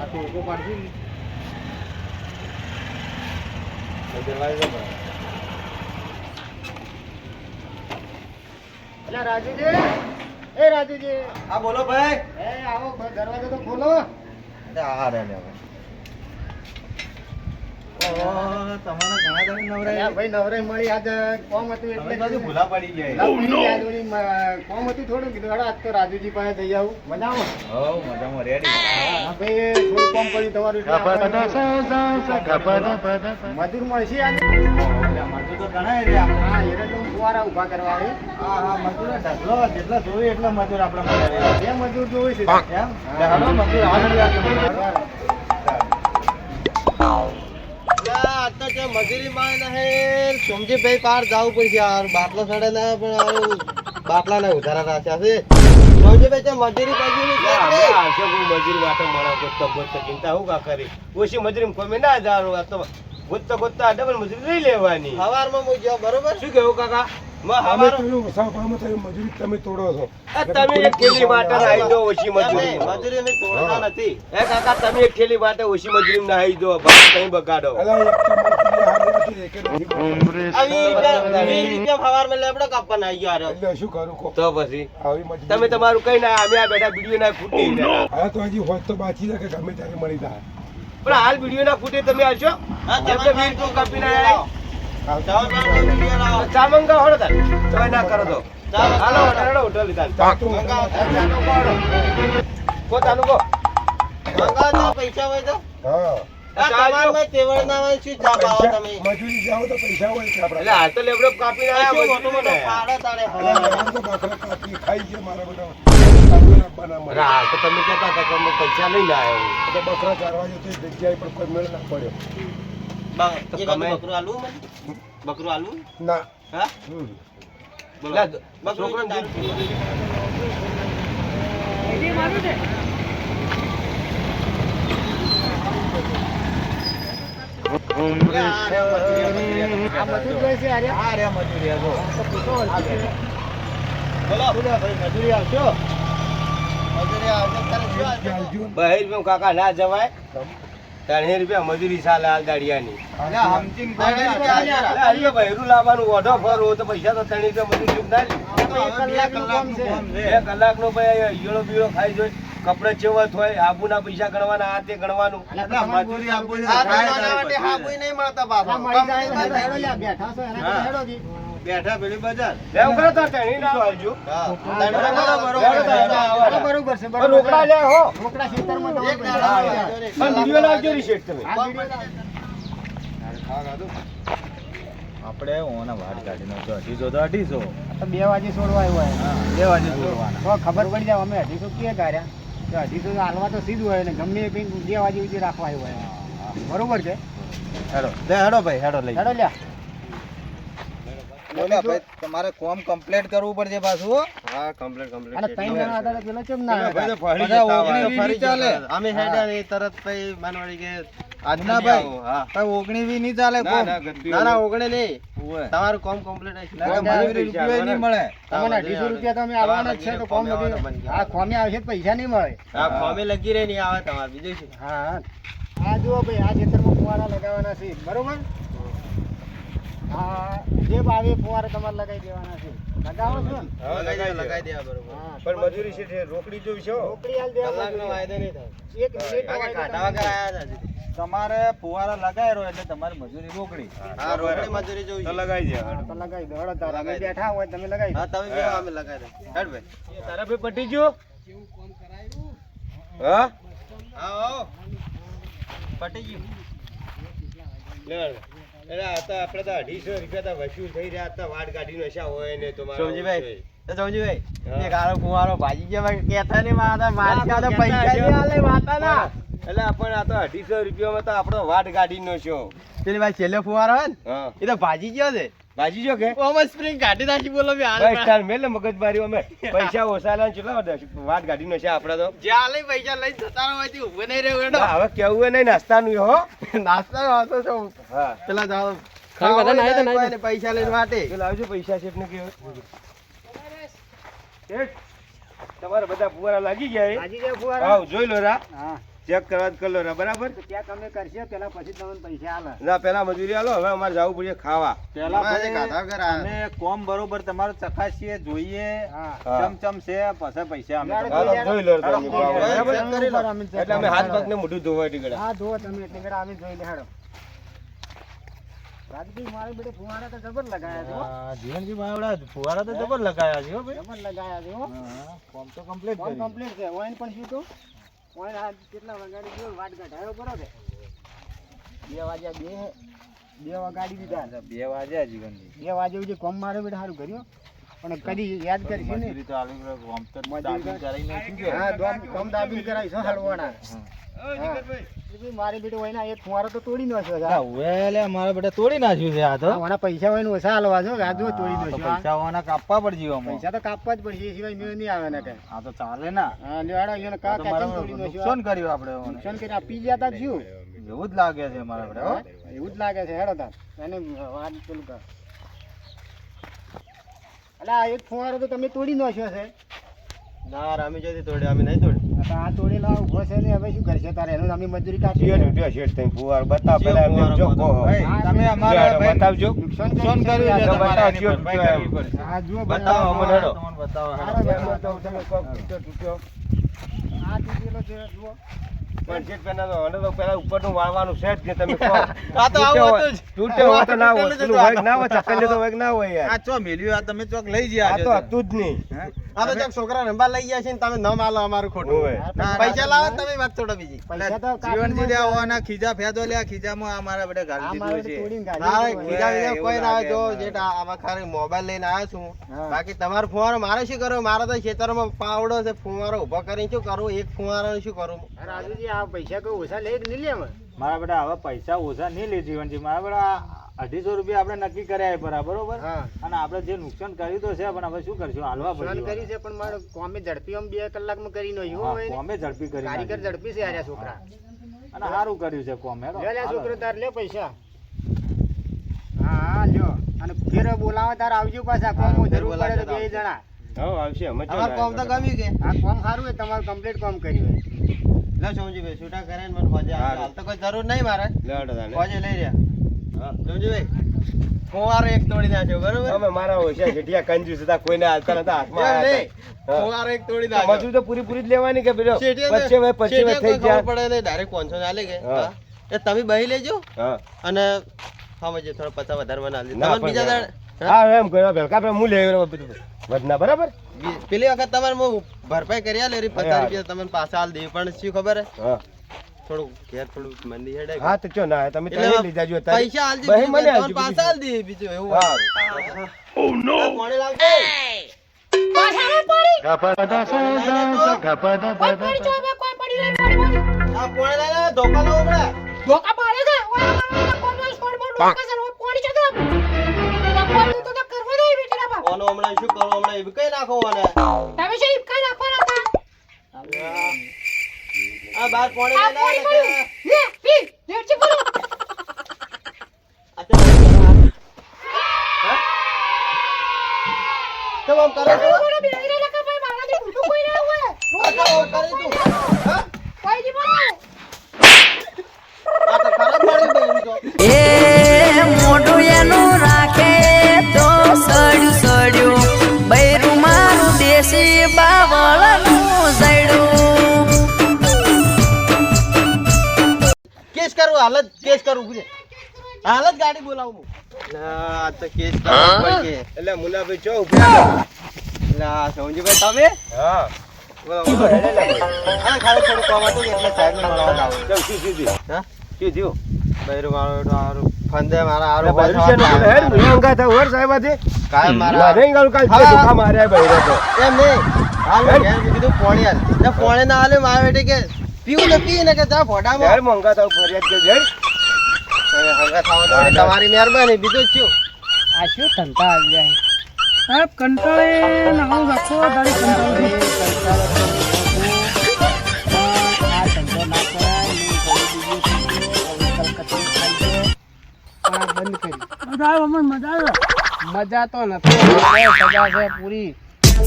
આ ટોકો પાડશું ને દરવાજો બંધ. અલા રાજુજી, એ રાજુજી. હા બોલો ભાઈ. એ આવો દરવાજો તો ખોલો. આ રે લે હવે. ઓહો તમારે ઘણા દાડી નવરાય. ભાઈ નવરાઈ મળી આજ કોમ હતું એટલે બધું ભૂલા પડી જાય. કોમ હતું થોડું કીધું હેડો આજ તો રાજુજી પાસે જઈ આવું મજામાં. હો મજામાં રેડી. હા ભાઈ થોડું કોમ કર્યું તમારું એટલે મજૂર મળશે આજે. મજૂર તો ઘણા રે આપણે. હા એટલે તો ફુવારા ઊભા કરવા આવી. હા હા મજૂર ઢગલો જેટલા જોઈએ એટલા મજૂર આપણે મળે. બે મજૂર જોઈ છે એમ ઢગલો મજૂર આગળ મજૂરી માં નહીં સોમજીભાઈ પાર જવું પડશે યાર બાટલો સડે ના પણ બાટલા ને ઉધારા રાખ્યા છે સોમજીભાઈ છે મજૂરી મજૂરી માટે મળે ગોતતો ચિંતા હું કા કરી ઓછી મજૂરી કોમે ના જવાનું આ તો ગોતતા ડબલ મજૂરી લઈ લેવાની સવારમાં હું ગયો બરોબર શું કેવું કાકા મજૂરી તમે તોડો છો. તમે એક થેલી માટે આવી દો ઓછી મજૂરી મજૂરી ને તોડતા નથી એ કાકા તમે એક થેલી માટે ઓછી મજૂરી ના આવી દો બસ કઈ બગાડો શું કરું કો? તો પછી આવી મજૂરી તમે તમારું કઈ ના અમે આ બેઠા વિડીયો ના ફૂટી હા તો હજી હોત તો બાકી છે કે ગમે ત્યારે મળી જાય. પણ હાલ વિડીયો ના ફૂટે તમે આવશો ચા મંગાવો હળો તાર તો ના કરો તો હાલો હોટલ હોટલ લીધા કો તાનું કો પૈસા હોય તો હા મજૂરી જાઓ તો પૈસા હોય છે એટલે હાલ તો લેબડો કાપી કાપી ખાઈ ગયા મારા બધા હાલ તો તમે કહેતા હતા કે અમે પૈસા લઈને આવ્યો બકરા ચારવા જતો જગ્યાએ પણ કોઈ મેળ ના પડ્યો બકરું આલુ ના હા છોકરો આ મજૂર જોઈ છે અરે હા રે મજૂરી તો પૂછો બોલો ભાઈ મજૂરી આવશો ₹2 કાકા ના જવાય ₹3 મજૂરી ચાલે હાલ દાડિયાની બહેરું લાવવાનું ઓઢો ફરો તો પૈસા તો ₹3 મજૂરી ના લે 2 કલાકનો ભાઈ ઈયળો બીળો ખાઈ જોઈ કપડે ચેવત હોય આબુના પૈસા ગણવાના આ તે ગણવાનું બેઠા પેલી બજાર બરોબર છે રોકડા લે હો રોકડા ખેતરમાં તમે વિડિયો લાવજો રીસેટ તમે આપણે ઓના વાડ કાઢીનો તો 250 તો 250 તો 2 વાગે છોડવા આવ્યો હોય 2 વાગે છોડવાના તો ખબર પડી જાય અમે 250 કે કર્યા તો 250 હાલવા તો સીધું હોય ને ગમે એ 2 વાગે સુધી રાખવા આવ્યો હોય બરોબર છે હેડો ભાઈ હેડો લઈ હેડો લ્યા બોલો ભાઈ તમારે કોમ કમ્પ્લીટ કરવું પડશે પાછું હા કમ્પ્લીટ અને 3 જણા હતા તો પેલા કેમ ના ફરી ચાલે અમે હેડ્યા ને તરત ભાઈ માનવાડી કે આજના ભાઈ હા 19 નહીં ચાલે કોમ ના 19 નહીં તમારું કોમ કમ્પ્લીટ હશે રૂપિયા નહીં મળે તમને 250 રૂપિયા તમે આવવાના જ છે તો કોમ લગી આ ખોમે આવશે તો પૈસા નહીં મળે હા ખોમે લગી રહે નહીં આવે તમારે બીજું શું હા આ જુઓ ભાઈ આ ખેતરમાં ફુવારા લગાવવાના છે બરોબર હા જે ભાવે ફુવારા તમારે લગાવી દેવાના છે લગાવો છો ને લગાવી દેવા બરોબર હા પણ મજૂરી છે રોકડી જોઈ છે રોકડી હાલ દેવા કલાકનો વાયદો નહીં થાય 1 મિનિટ કાઢા વગર આયા હતા તમારે ફુવારા લગાય રહ્યો એટલે તમારી મજૂરી રોકડી હા રોકડી મજૂરી જોઈ તો લગાવી દે તો લગાવી દો હળો તારા અમે બેઠા હોય તમે લગાવી દો હા તમે બે અમે લગાવી દે હેડ ભાઈ તારા ભાઈ પટી ગયો કેવું કોમ કરાયું હા આવો પટી ગયું લે એટલે આ તો આપણે તો 250 રૂપિયા તો વસૂલ થઈ રહ્યા હતા વાડ કાઢીનો નશા હોય ને તો મારો સમજીભાઈ એક આરો કુવારો ભાજી ગયા કેતા ને મારા તો પૈસા નહીં આલે વાતા ના એટલે આપણે આ તો 250 રૂપિયામાં તો આપણો વાડ કાઢીનો છો પેલી ભાઈ છેલ્લે ફુવારો હોય ને એ તો ભાજી ગયો છે ભાજી ગયો કે ઓમ સ્પ્રિંગ કાઢી નાખી બોલો મે હાલ સ્ટાર મેલે મગજમારી અમે પૈસા ઓસાલા ને ચલા વાડ કાઢીનો છે આપણે તો જે આલે પૈસા લઈ જતા હોય થી ઉભો નહીં રહ્યો એડો હવે કેવું નહીં નાસ્તાનું હો નાસ્તાનો હતો છો હા પેલા જાવ ખાવા બધા નાઈ તો પૈસા લઈને વાટે પેલા આવજો પૈસા શેઠ ને કેવું શેઠ તમારે બધા ફુવારા લાગી ગયા ભાજી જાય ફુવારા આવ જોઈ લો રા હા ચેક કરવા જ કરી લો ને, બરાબર. તો ત્યાં તમે કરશે પેલા પછી તમને પૈસા આલે. ના પેલા મજૂરી આલો, હવે અમારે જવું પડશે ખાવા. પેલા અમારે ભાઈ ગાધા વગર આ- અમે કોમ બરોબર તમારું ચકાસીએ જોઈએ હા. ચમચમ છે પછી પૈસા અમે યાર, તમને- હા, તો જોઈ લો તમે હા, બરાબર? ચેક કરી લો. અમે ચેક એટલે અમે કરી હાથ લો. પગને મોઢું ધોવા ટીકડા. હા જુઓ તમે એટલે કડા અમે જોઈ લે હેડો. રાજભાઈ મારે બેટે ફુવારા તો જબર લગાયા છે હો. હા, જીવનજી ભાઈ ફુવારા તો જબર લગાયા છે હો ભાઈ. જબર લગાયા છે હો. હા, કોમ તો કમ્પ્લીટ કોમ કમ્પ્લીટ છે. ઓઈન પણ શું તો ઓઈન આ કેટલા વગાડી ગયો વાટ ઘટાયો કરો કે 2 વાગ્યા 2 વગાડી દીધા 2 વાગ્યા જીવનજી 2 વાગે જે કોમ મારે બેટા સારું કર્યું પણ કદી યાદ કરશે ને મજૂરી તો આવી ગયો, કોમ તો મજૂરી દાબી કરી નાખ્યું કે. હા દોમ કોમ દાબી કરાઈ છે હલવાના મારે બેટો ઓઈના એક ફુવારો તો તોડી નાખ્યો છે ના, હવે લે મારા બેટા તોડી નાખ્યું છે આ તો. ઓના પૈસા હોય ને ઓછા હલવા છો આ જો તોડી હા, તો નાખ્યો પૈસા હોવાના કાપવા પડશે આમાં. પૈસા તો કાપવા જ પડશે એ સિવાય મેળ નહીં આવે ને કઈ આ તો ચાલે ના. હા લ્યો હેડો એને કા તો કાચીને મારા તોડી નાખ્યો નુકસાન કર્યું આપણે ઓને. નુકસાન કરી આપી ગયા તા શું એવું જ લાગે છે મારા બેટા હો. એવું જ લાગે છે હેડો તાર એને વાત પેલું કર અલા આ એક ફુવારો તો તમે તોડી નાખ્યો છે ના અમે જતી તોડે, અમે નહીં તોડે. તો આ તોડેલા ઉભો છે ને હવે શું કરશે તારે એનું અમે મજૂરી કાપી શેઠ ઉઠ્યો, શેઠ થઈને ફુવાર બતાવ પેલા એમને જો કહો. ભાઈ, તમે અમારા હેડો, ભાઈ બતાવજો. નુકસાન નુકસાન કર્યું છે તો તમારે બતાવો, એની ચિયો ભરપાઈ તૂટ્યો કરવી પડશે. હા જુઓ બતાવો અમને હેડો. તમને બતાવો હેડો. હારો એમ બતાવો. બતાવો, તમે કહો, તૂટ્યો. આ તૂટેલો છે જુઓ પણ શેઠ પેલા તો હવે તો પેલા ઉપરનું વાળવાનું છે જ કે તમે કહો. આ તો આવું હતું જ. તૂટ્યો હોય તો ના હોય, પેલું હોય કે ના હોય, ચક્કર લેતો હોય કે ના હોય યાર. આ ચો મેલ્યું, આ તમે ચોક લઈ ગયા આ છો તો તમે. હતું જ નહીં. આ તો ચોક છોકરા રંબા લઈ ગયા છે ને તમે ન માલો અમારું ખોટું. હોય. ના, પૈસા લાવો ને તમે વાત છોડો બીજી. પૈસા તો જીવનજી લે આવવાના ખીજા ફેદો લે, ખીજામાં આ મારા બેટા આ ગાળી મારે દીધું છે. તોડીને ના, ગાડી ખીજા બીજા એવું કોઈ ના આવે. જો લાગે જેઠ આમાં ખાલી મોબાઈલ લઈને આવ્યો છું. હા. બાકી તમારો ફુવારો મારે શું કરવું? મારે તો ખેતરમાં પાવડો છે, ફુવારો ઉભો કરીને શું કરવું? એક ફુવારો શું કરું? રાજુજી આ પૈસા કોઈ ઓછા લઈ જ નહીં લે અમે મારા બેટા હવે પૈસા ઓછા નહીં લે જીવનજી. મારા બેટા 250 રૂપિયા આપણે નક્કી કર્યા પરા બરોબર. હા અને આપણે જે નુકસાન કર્યું તો છે પણ હવે શું કરશું, હાલવા ફોન કરી પડશે. છે પણ મારે કોમે ઝડપી આમ 2 કલાકમાં કરી નાખ્યું હા, હોય ને. કોમે ઝડપી કરી કારીગર નાખ્યું. ઝડપી છે આર્યા છોકરા અને સારું કર્યું છે કોમ હેડો. લે લે હાલો. છોકરો તાર લે પૈસા હા હા લ્યો અને ફેર બોલાવે તાર આવજો પાછા કોમ ફેર જરૂર બોલાવે પડે તો તો 2 જણા હા, આવશે. અમે ચો તમારું કોમ તો ગમ્યું કે આ કોમ સારું છે તમારું કમ્પ્લીટ કોમ કર્યું લે સમજીભાઈ, છૂટા કરે ને મને હોજે આવે. હાલ તો કોઈ જરૂર નહીં મારે. હોજે લઈ રહ્યા. હા, સમજીભાઈ. ફુવારો એક તોડી નાખ્યો, બરોબર? અમે મારા હોશિયાર જેઠિયા કંજૂસ હતા, કોઈને હાલતા નતા, હાથમાં આયા હતા. ફુવારો એક તોડી નાખ્યો. મજૂરી તો પૂરી જ લેવાની કે પેલો પછી થઈ ગયા. પડે ને ડાયરેક્ટ 500 ચાલે કે હા. એ તમે બહી લેજો. હા. અને સમજે થોડો પચાસ વધારે મને આલી. તમને બીજા દાડ હા એમ ગયો ભેલકા પે હું લેવાનો વધના બરાબર. પેલી વખત તમારે હું ભરપાઈ કરી આલે 50 રૂપિયા તમને પાછા આલ દેવી પણ શું ખબર હે હા થોડું ઘેર થોડું મંદી હેડે હા તો ચો ના તમે તઈ લઈ જાજો પૈસા આલ દે મને તમને પાછા આલ દે બીજું એવું હા ઓ નો કોણે લાવજો આ કોણે લાવે ધોકા નો ઉભરા ધોકા પાડે છે ઓય કોનો સ્કોર બોલ ધોકા છે ઓય પોણી છે તો કોણ તો કરવા દે બેટા બાપ ઓનો હમણાં શું કરો હમણાં એ કઈ નાખો ઓને તમે છે ઈપકા નાખવાના હતા આ બાર કોણે આ લઈ પોણી લાવે લે પી લેટ છે બોલો તો આમ કરે તો બોલો બેરે લખા ભાઈ મારા થી ઉઠું કોઈ ના હોય આ તો કરી તું હા કોઈ જી બોલો આ તો ખરાબ પડી ગયું તો એ મોઢું એનું રાખે તો સડ્યું સડ્યું બૈરું મારું દેશી બાવળનું ઝડ્યું કેસ કરું હાલત કેસ કરું પૂછે હાલત ગાડી બોલાવું આ તો કેસ કરવો પડશે એટલે મુનાભાઈ ચો ઉભા લા સમજીભાઈ તમે હા બોલો બોલો આ ખાલી થોડું કામ હતું એટલે સાહેબ ને મળવા આવો ચલ શું થયું હા શું થયું બૈરું મારો હારું ફંદે મારા હારું ભંગા થા ઓર સાહેબ આજે કાલ મારા મારે ગાલ કાલ છે ધોકા માર્યા બૈરો તો એમ નહીં હાલ ઘેર કીધું પોણી હાલ તે પોણી ના હાલે મારે બેટે કે પીવું ને પી ને કે જા ફોડામાં યાર મંગા થાવ ફરિયાદ કે જઈ હંગા થાવ તો તમારી મહેરબાની બીજું શું આ શું ધંધા આવ્યા સાહેબ કંટાળે ના હું રાખો દાડી કંટાળે આ ધંધો ના કરાય બંધ કરી સાહેબ અમને મજા આવે મજા તો નથી સજા છે પૂરી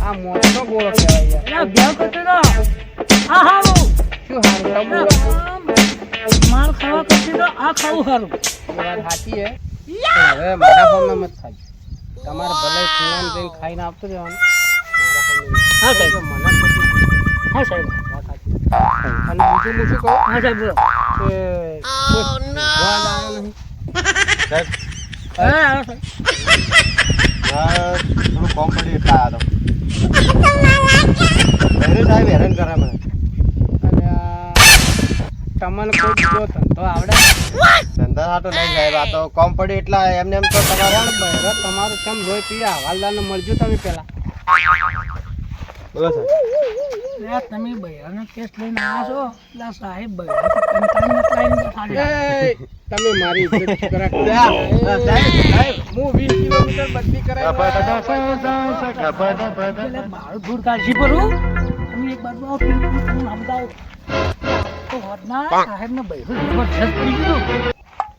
આ મોટો ગોળો કહેવાય યાર ઘેર કરતો હા હારું શું હારું તમે માર ખાવા કરતી તો આ ખાવું સારું. એ વાત સાચી હે પણ હવે મારા ફોનમાં મત થાય તમારે ભલે ખૂણામાં જઈને ખાઈને આપતો રહેવાનું મારા ફોનમાં હા સાહેબ. મને પછી હા સાહેબ. વાત સાચી અને બીજું હું શું કહું હા સાહેબ બોલો. કે કોઈ ભગવાન આવ્યો નહીં સાહેબ હા હા સાહેબ. થોડું કોમ પડી એટલા આવ્યા તો સાહેબ હેરાન કરે મને અને તમને કોઈ બીજો ધંધો આવડે ધંધા હાટો નહીં સાહેબ આ તો કોમ પડી એટલા એમને એમ તો તમારે બહેરો તમારું કેમ લોહી પીડા હવાલદારને મળજો તમે પેલા બોલો સાહેબ લે તમે બૈરાનો કેસ લઈને આવ્યા છો એટલે આ સાહેબ બૈરાથી કંટાળીને લાઈને બેઠા છે. તમે મારી ઇજ્જત કરા સાહેબ હું 20 કિલોમીટર બદલી કરાવી એટલે મારું દૂર કાઢી પડું તમે એક બાજુ આવો પેલું તમને સમજાવો તો હોદના સાહેબને બૈરું જબરજસ્ત પડી ગયું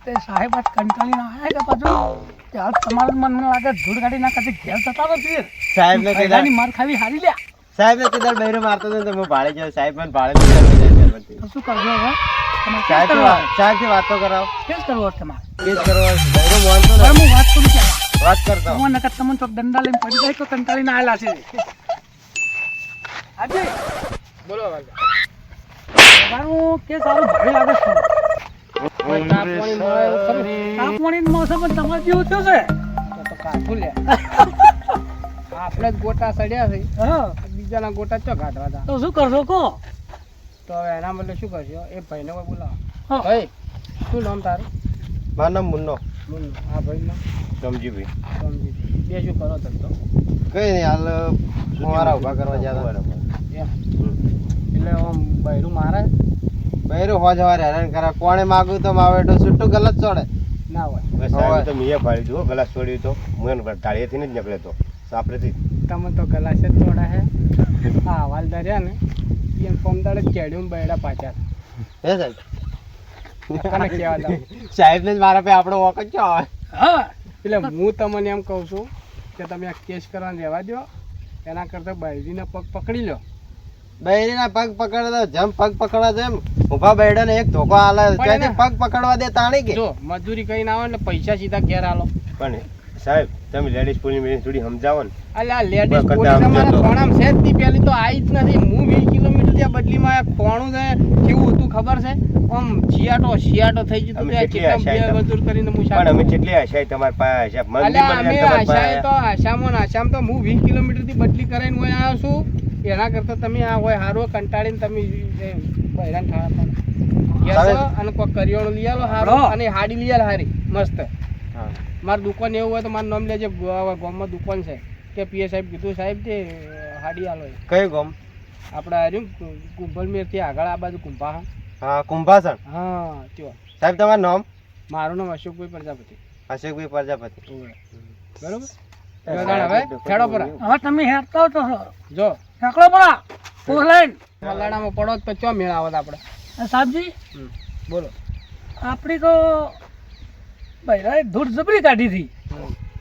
તે સાહેબ આજ કંટાળીને આવ્યા કે પાછું ત્યાં તમારું મન મને લાગે ધૂળ કાઢી ના કાઢી ઘેર જતા તો ફીર સાહેબ ને બૈરાની માર ખાવી હારી લ્યા સાહેબ ને કીધા બૈરો મારતો હતો ને તો હું ભાડે ગયો સાહેબ મને ભાડે તો તો શું કરજો હવે તમારે કેસ સાહેબ કરવા સાહેબથી વાતો કરાવો કેસ કરવો છે તમારે કેસ કરવા બૈરો માનતો હવે ને હું વાત કરું છું વાત કરતા હું નકર તમને ચોક દંડા લઈને પડી જાય તો કંટાળીને આવેલા છે આજે બોલો વાલા તમારું કે સારું ભારે લાગે છે ચા પાણી મળે એવું ખરું આ પાણીનું મોસમ પણ તમારે જેવું થયું છે તો કાઠું લે આપણે જ ગોટા સડ્યા છે હા બીજાના ગોટા ચો કાઢવા હતા તો શું કરશો કહો તો હવે એના બદલે શું કરશો એ ભાઈને કોઈ બોલાવો હા. ભાઈ શું નામ તારું મારું નામ મુન્નો મુન્નુ. આ ભાઈનું સમજીભાઈ નામ સમજી બે શું કરો ધંધો કઈ નહીં હાલ મારા ઉભા કરવા જતા એમ એટલે આમ બૈરું મારે બૈરો હોજ હવાર હેરાન કરે કોણે માગું તો માવેટો છૂટું ગલત ચોડે ના હોય સાહેબ તો મેં ફાડી દીધો ગલાસ છોડ્યું તો હું ટાળીએથી જ નીકળે તો સાપરેથી તમે તો ગલાસ જ તોડા હે હા હવાલદાર રહ્યા ને એમ પમદાડે ચેડ્યું બૈડા પાછા હે સાહેબ કને કહેવા દઉં સાહેબ ને જ મારા પે આપણો વખત ક્યાં આવે હા એટલે હું તમને એમ કહું છું કે તમે આ કેસ કરવાને રહેવા દો એના કરતાં બૈરીના પગ પકડી લો બૈરીના પગ પકડે તો જેમ પગ પકડવા જેમ ઉભા બૈડા ને એક ધોકો આલે ત્યાંથી પગ પકડવા દે તાણી કે જો મજૂરી કરીને આવે એટલે પૈસા સીધા ઘેર આલો પણ સાહેબ તમે લેડીઝ પોલીસ થોડી સમજાવો ને અલ્યા લેડીઝ વખતે પોલીસ આમ અમારા જતો. કોણામ છે જ નહીં પહેલી તો આવી જ નથી હું 20 કિલોમીટર ત્યાં બદલીમાં આ કોણું છે કેવું હતું ખબર છે આમ શિયાટો થઈ ગયું અમે હતું કેટલી ત્યાં આશાએ બે મજૂર કરીને હું પણ અમે કેટલી આશાએ તમારી પાસે આશા મંદી અલ્યા અમે મળી તમારી આશાએ તો પાસે આશામાં ને આશામાં તો હું 20 કિલોમીટર થી બદલી કરીને હું આવ્યો છું એના કરતા તમે આ હોય હારો કંટાળીને તમે બહેરાન થાળા સાહેબ. અને કોઈ કરિયાણું લઈ આલો હારો બરો. અને હાડી લઈ આલો હારી મસ્ત હા. મારી દુકાન એવું હોય તો મારું નામ લેજે ગામમાં દુકાન છે કે પીએ સાહેબ કીધું સાહેબ તે હાડી આલો એ. કયું ગામ આપણે હાર્યું કુંભલમેર થી આગળ આ બાજુ કુંભા હા કુંભાસણ હા ત્યાં સાહેબ તમારું નામ મારું નામ અશોકભાઈ પ્રજાપતિ અશોકભાઈ પ્રજાપતિ બરોબર હવે ખેડો પરા હવે તમે હેરતા તો છો જો હેકડો પડા ઓનલાઈન મલાડામાં પડો તો ચો મેળ આવત આપણે સાહેબજી બોલો આપણી તો બૈરાએ ધૂળ જબરી કાઢી હતી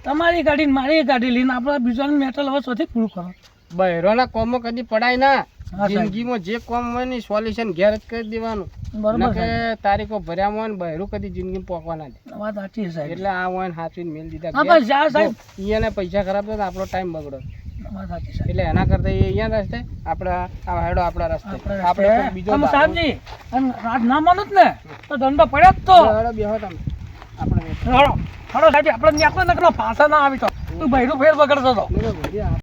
તમારી ગાડી ને મારી ગાડી લઈને આપણે બીજાનું મેટલ હવે શોધી પૂરું કરો બહેરોના કોમો કદી પડાય ના સાહેબ. જિંદગીમાં જે કોમ હોય ને સોલ્યુશન ઘેર જ કરી દેવાનું બરોબર ના કે સાહેબ. તારીખો ભર્યા હોય ને બહેરું કદી જિંદગી પોકવા ના દે વાત સાચી છે સાહેબ એટલે આ હોય ને હાથવીને મેલ દીધા હા ઘેર. બસ જા સાહેબ ઈયાને પૈસા ખરાબ થતા આપણો ટાઈમ બગડો વાત સાચી સાહેબ એટલે એના કરતા એ અહીંયા રસ્તે આપણે આ હેડો આપણા રસ્તે આપણે કોઈ બીજો અને દાડો- સાહેબજી અને રાત ના માનો જ ને તો ધંધો પડ્યો જ તો હેડો બેહો તમે આપણે હળો હળો સાહેબ આપણે ત્યાં નકલો પાછા ના આવી તો તું બૈરું ફેર બગડતો હતો બરોબર.